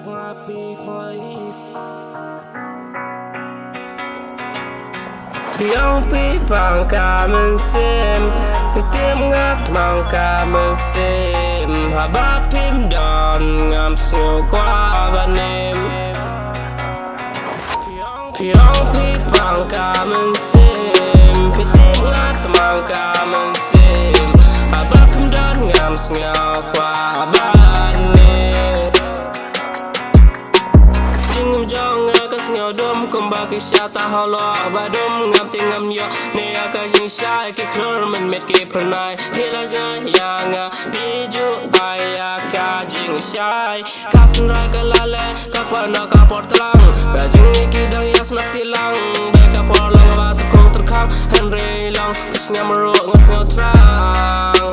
Piang pi pang kamen sim, pitim ngat mang kamen sim, haba pim don ngam siu qua banim. Piang pi pang kamen sim, pitim ngat mang kamen sim, haba pim don ngam siu qua banim. Jingum jong kas ngau dom kumbaki syata holo badum ngam tingam yo ne aka jing shy ki klur men met ki pranai hila jan yanga biju aya ka jing shy kasun rai kalale ka parna ka portlang ka jing ki dang yas nak tilang be ka porlang ba ta kong terkhang henry long kas ngamro ngas ngau trang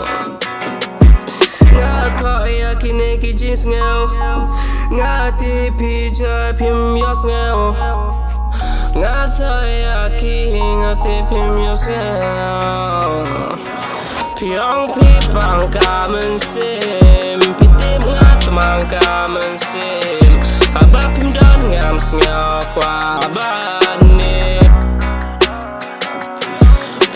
ya kine ki jeans ngao ngati PHI phim yos ngao ngata ya ki ngati phim yos ngao piang pi pang kamen sim pitim ngat mang kamen sim haba phim dan ngam ngao kwa bani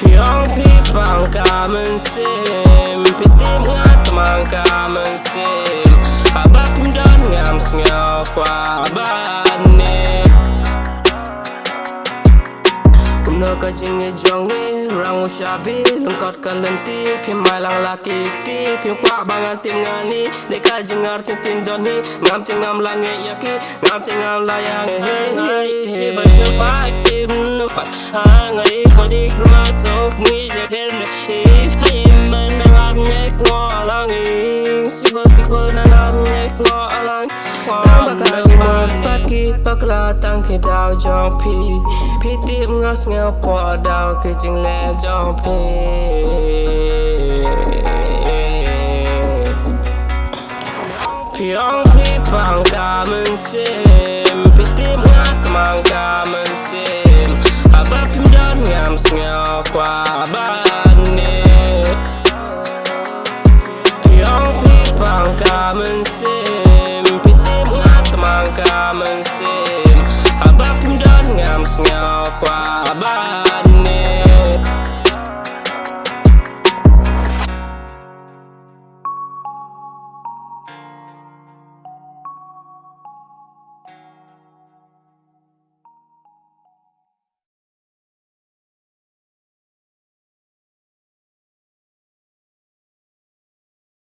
piang pi pang kamen sim pitim ngat mang kamen sim haba phim dan ngam ngao kwa bani no ka jing e jong ni rang shabi lung kot kan lenti phim mai lang la ki ti phim kwa bangan tim ngani de ka jing ar tin don ni ngam ting ngam la nge ya ki ngam ting ngam la ya he ngai she ba she ba tim no pa ha ngai ko di ma so ni je her ne he hai man na ngam nge ngo lang i si ko na ngam nge ngo lang Pakla tang ki dao jong pi tim ngas ngao po dao ki jing le jong pi piang pi pang kamen sim pi tim ngas mang kamen sim haba pim dan ngam ngao kwa bani piang pi pang kamen